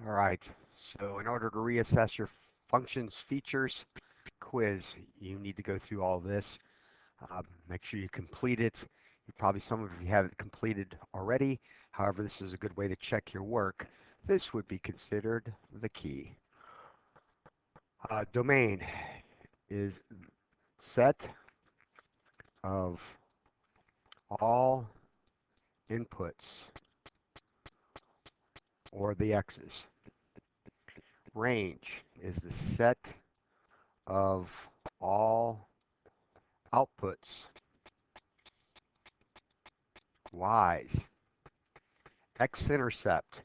All right, so in order to reassess your functions features quiz, you need to go through all this. Make sure you complete it. Some of you have it completed already. However, this is a good way to check your work. This would be considered the key. Domain is set of all inputs or the x's. Range is the set of all outputs, y's. X-intercept,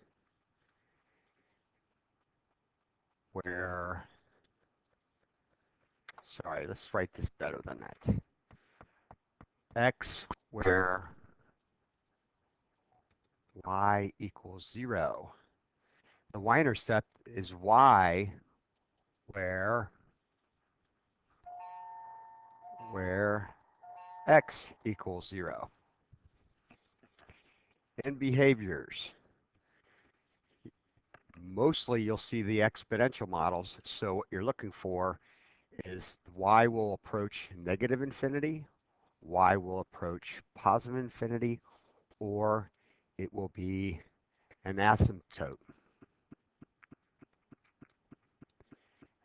sorry, let's write this better than that. X where y equals 0. The y-intercept is y where x equals 0. In behaviors, mostly you'll see the exponential models. So what you're looking for is y will approach negative infinity, y will approach positive infinity, or it will be an asymptote.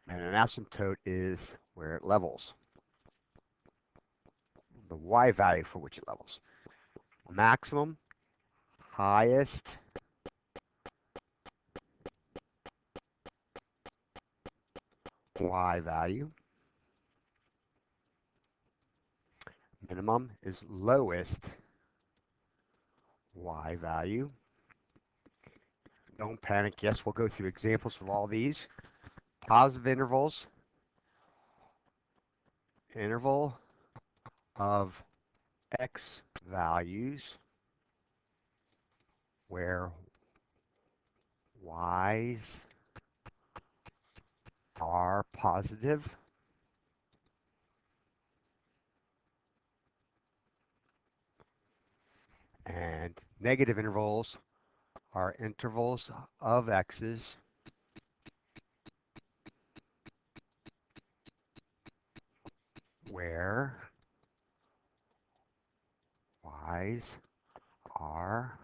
And an asymptote is where it levels, the y value for which it levels. Maximum, highest, y value. Minimum is lowest y value. Don't panic. Yes, we'll go through examples of all these. Positive intervals, interval of x values where y's are positive. And negative intervals are intervals of x's where y's are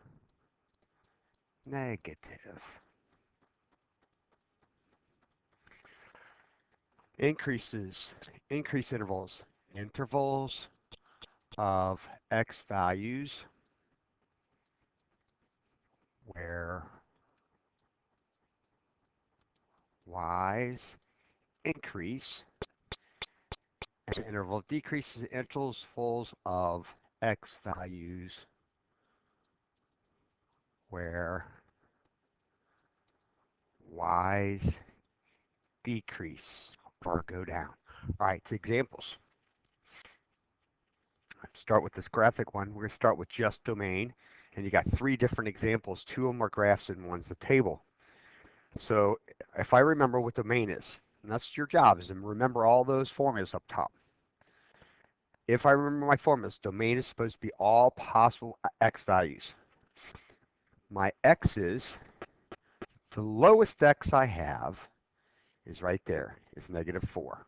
negative. Increase intervals, intervals of x values where y's increase, and interval decreases intervals of x values where y's decrease or go down. All right, examples. Start with this graphic one. We're going to start with just domain, and you got 3 different examples. 2 of them are graphs and one's a table. So if I remember what domain is, and that's your job, is to remember all those formulas up top. If I remember my formulas, domain is supposed to be all possible x values. My x's, the lowest x I have is right there. It's -4.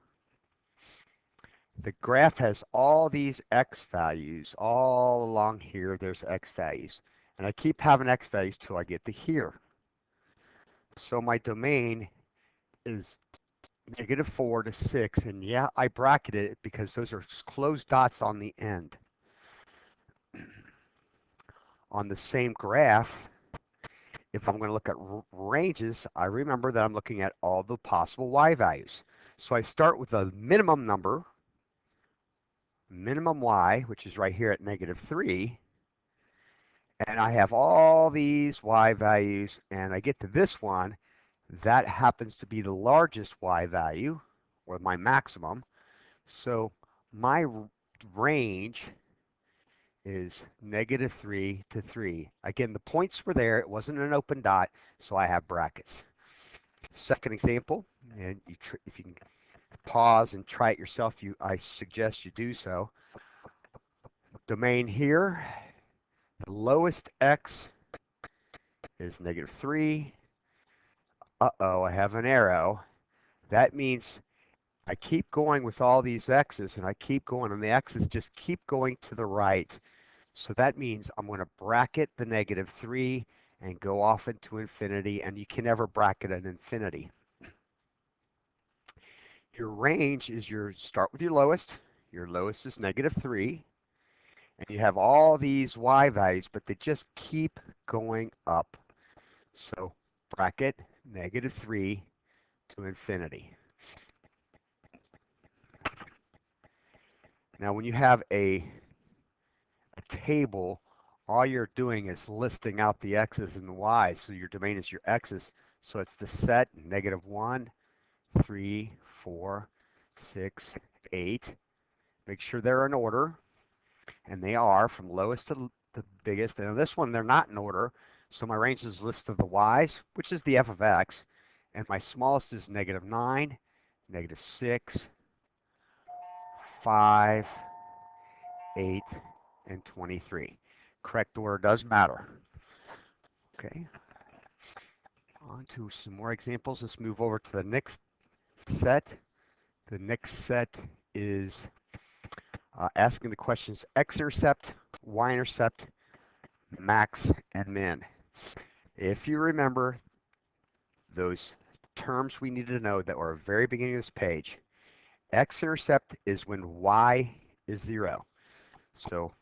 The graph has all these x values. All along here, there's x values. And I keep having x values till I get to here. So my domain is -4 to 6. And yeah, I bracketed it because those are closed dots on the end. On the same graph, if I'm going to look at ranges, I remember that I'm looking at all the possible y values. So I start with a minimum number, minimum y, which is right here at -3. And I have all these y values, and I get to this one. That happens to be the largest y value, or my maximum. So my range is -3 to 3. Again, the points were there. It wasn't an open dot, so I have brackets. Second example, and if you can pause and try it yourself, I suggest you do so. Domain here, the lowest x is -3. uh-oh, I have an arrow. That means I keep going with all these x's, and I keep going, and the x's just keep going to the right. So that means I'm going to bracket the -3 and go off into infinity, and you can never bracket an infinity. Your range is start with your lowest. Your lowest is -3, and you have all these y values, but they just keep going up. So bracket -3 to infinity. Now, when you have a table, all you're doing is listing out the x's and the y's. So your domain is your x's. So it's the set -1, 3, 4, 6, 8. Make sure they're in order, and they are from lowest to the biggest. And in this one, they're not in order. So my range is list of the y's, which is the f of x. And my smallest is -9, -6, 5, 8, and 23. Correct order does matter. Okay, on to some more examples. Let's move over to the next set. The next set is asking the questions x-intercept, y-intercept, max, and min. If you remember those terms we needed to know that were at the very beginning of this page, x-intercept is when y is 0. So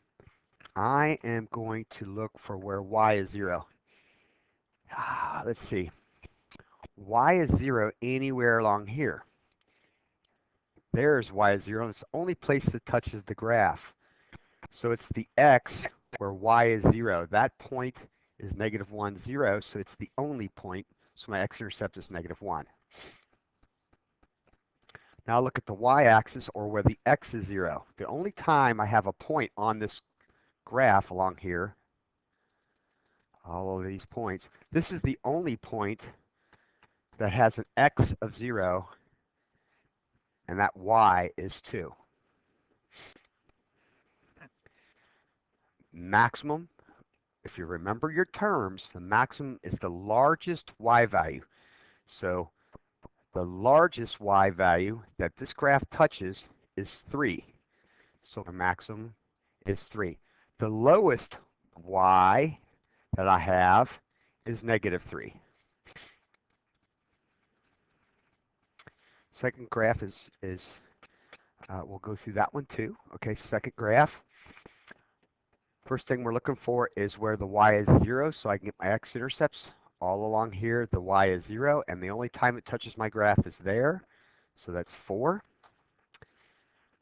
I am going to look for where y is 0. Let's see. Y is 0 anywhere along here. There's y is 0, and it's the only place that touches the graph. So it's the x where y is 0. That point is -1, 0, so it's the only point. So my x-intercept is -1. Now look at the y-axis, or where the x is 0. The only time I have a point on this graph along here, all of these points, this is the only point that has an x of 0, and that y is 2. Maximum, if you remember your terms, the maximum is the largest y value. So the largest y value that this graph touches is 3. So the maximum is 3. The lowest y that I have is -3. Second graph is we'll go through that one too. Okay, second graph. First thing we're looking for is where the y is 0, so I can get my x-intercepts. All along here, the y is 0, and the only time it touches my graph is there, so that's 4.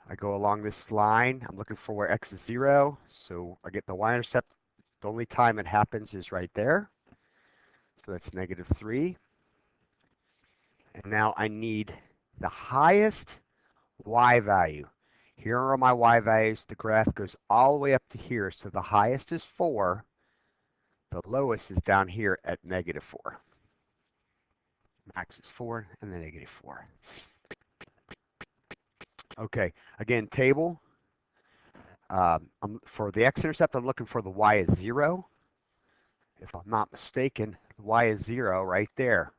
I go along this line. I'm looking for where x is 0, so I get the y-intercept. The only time it happens is right there, so that's -3. And now I need the highest y value. Here are my y values. The graph goes all the way up to here, so the highest is 4. The lowest is down here at -4. Max is 4 and then -4. Okay, again, table. For the x-intercept, I'm looking for the y is 0. If I'm not mistaken, the y is 0 right there.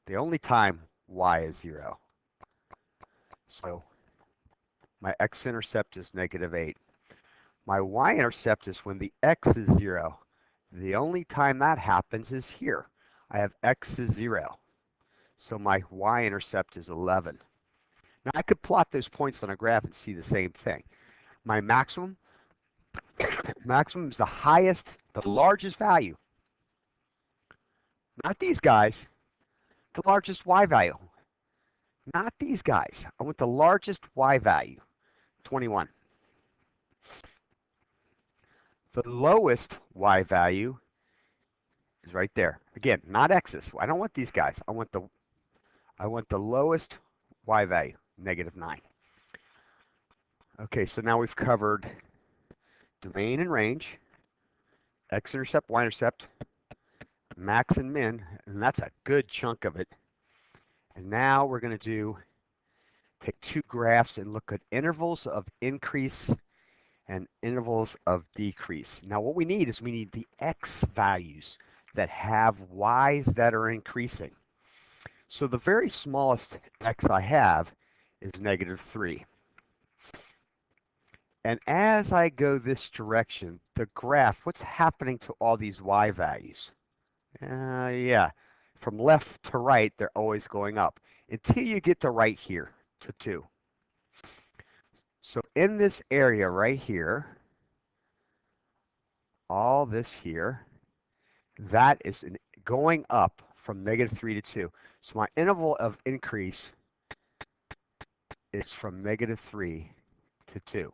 The only time y is 0. So my x-intercept is -8. My y-intercept is when the x is 0. The only time that happens is here. I have x is 0. So my y-intercept is 11. Now I could plot those points on a graph and see the same thing. My maximum is the highest, the largest value. Not these guys, the largest y value. Not these guys. I want the largest y value, 21. The lowest y value is right there. Again, not x's. I don't want these guys. I want the lowest y value, -9. Okay, so now we've covered domain and range, x-intercept, y-intercept, max and min, and that's a good chunk of it. And now we're going to take two graphs and look at intervals of increase and intervals of decrease. Now what we need is the x values that have y's that are increasing. So the very smallest x I have is -3. And as I go this direction, the graph, what's happening to all these y values? Yeah, from left to right, they're always going up until you get to right here, to 2. So in this area right here, all this here, that is going up from -3 to 2. So my interval of increase is from -3 to 2.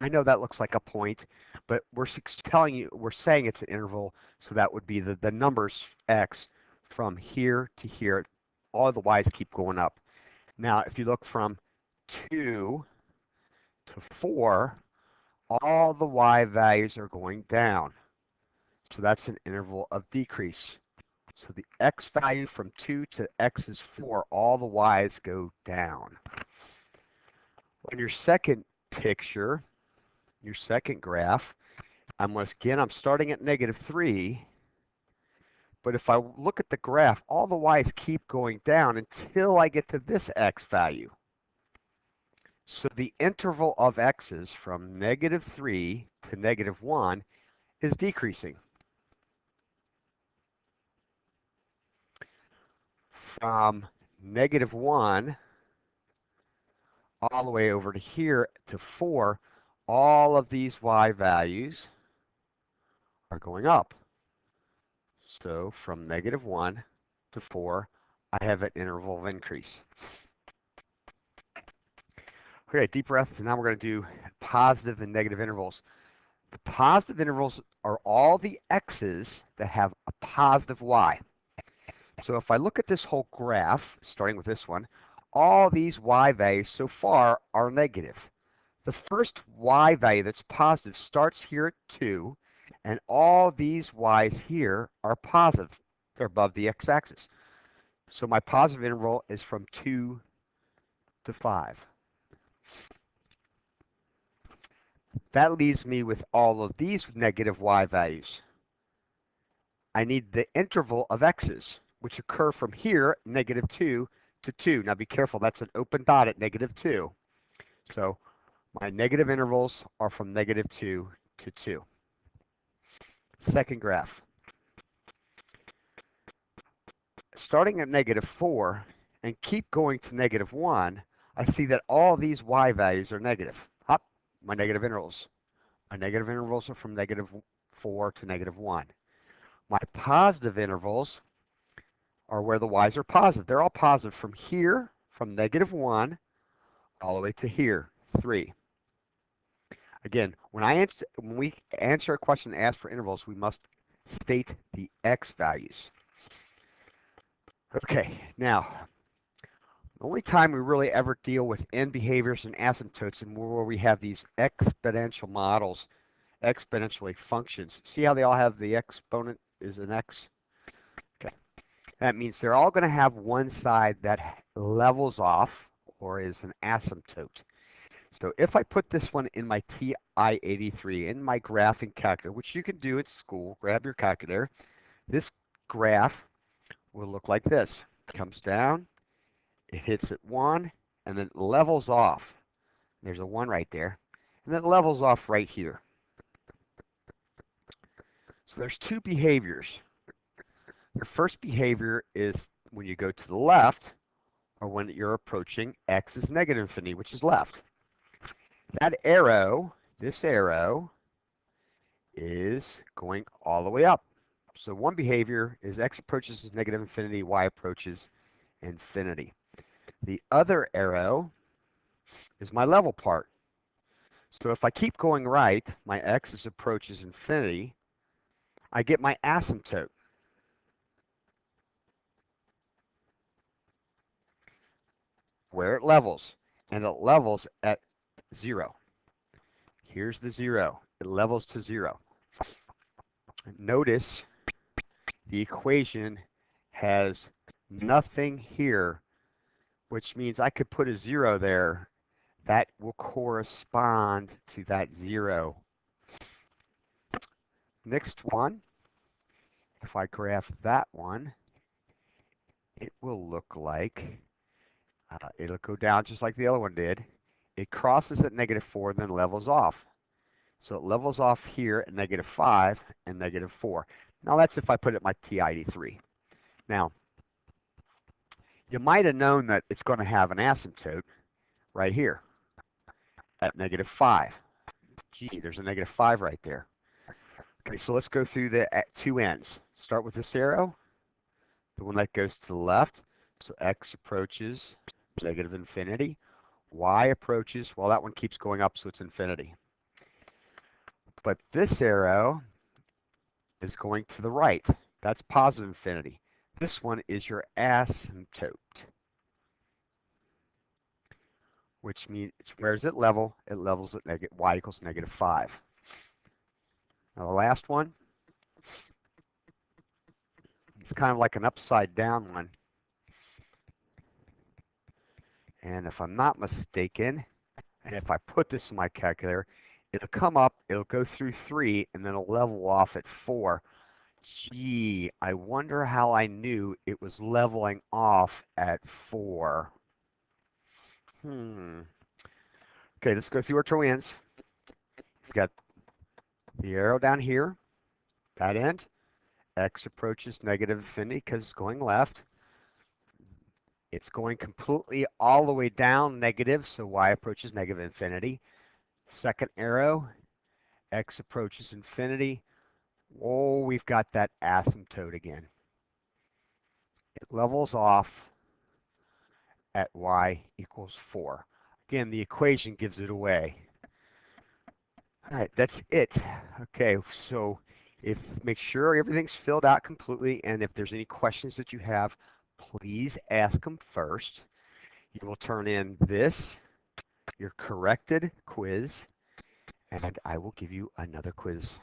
I know that looks like a point, but we're telling you, we're saying it's an interval, so that would be the numbers x from here to here. All the y's keep going up. Now, if you look from 2 to 4, all the y values are going down. So that's an interval of decrease. So the x value from 2 to x is 4, all the y's go down. On your second picture, your second graph, I'm starting at -3, but if I look at the graph, all the y's keep going down until I get to this x value. So the interval of x's from -3 to -1 is decreasing. From -1 all the way over to here to 4, all of these y values are going up. So from -1 to 4, I have an interval of increase. Okay, deep breath. Now we're going to do positive and negative intervals. The positive intervals are all the x's that have a positive y. So if I look at this whole graph, starting with this one, all these y values so far are negative. The first y value that's positive starts here at 2, and all these y's here are positive. They're above the x-axis. So my positive interval is from 2 to 5. That leaves me with all of these negative y values. I need the interval of x's, which occur from here, -2 to 2. Now be careful, that's an open dot at -2. So my negative intervals are from -2 to 2. Second graph. Starting at -4 and keep going to -1, I see that all these y values are negative. Hop, my negative intervals. My negative intervals are from -4 to -1. My positive intervals are where the y's are positive. They're all positive from here, from -1, all the way to here, 3. Again, when we answer a question and ask for intervals, we must state the x values. Okay, now, the only time we really ever deal with end behaviors and asymptotes and where we have these exponential models, exponentially functions. See how they all have the exponent is an x? Okay. That means they're all going to have one side that levels off or is an asymptote. So if I put this one in my TI-83, in my graphing calculator, which you can do at school, grab your calculator, this graph will look like this. It comes down, it hits at 1, and then it levels off. There's a 1 right there. And then it levels off right here. So there's two behaviors. The first behavior is when you go to the left, or when you're approaching x is -infinity, which is left. That arrow, this arrow, is going all the way up. So one behavior is x approaches -infinity, y approaches infinity. The other arrow is my level part. So if I keep going right, my x approaches infinity, I get my asymptote. Where it levels, and it levels at 0. Here's the 0. It levels to 0. Notice the equation has nothing here, which means I could put a 0 there. That will correspond to that 0. Next one, if I graph that one, it will look like, it'll go down just like the other one did. It crosses at -4 and then levels off. So it levels off here at -5 and -4. Now that's if I put it my TID3. Now, you might have known that it's going to have an asymptote right here at -5. Gee, there's a -5 right there. Okay, so let's go through the two ends. Start with this arrow, the one that goes to the left. So x approaches -infinity. Y approaches, well, that one keeps going up, so it's infinity. But this arrow is going to the right. That's positive infinity. This one is your asymptote, which means where does it level? It levels at y equals -5. Now the last one, it's kind of like an upside down one. And if I'm not mistaken, and if I put this in my calculator, it'll come up, it'll go through 3, and then it'll level off at 4. Gee, I wonder how I knew it was leveling off at 4. Okay, let's go through our two ends. You've got the arrow down here, that end. X approaches -infinity because it's going left. It's going completely all the way down negative, so y approaches -infinity. Second arrow, x approaches infinity. Oh, we've got that asymptote again. It levels off at y equals 4. Again, the equation gives it away. All right, that's it. Okay, so make sure everything's filled out completely, and if there's any questions that you have, please ask them first. You will turn in this, your corrected quiz, and I will give you another quiz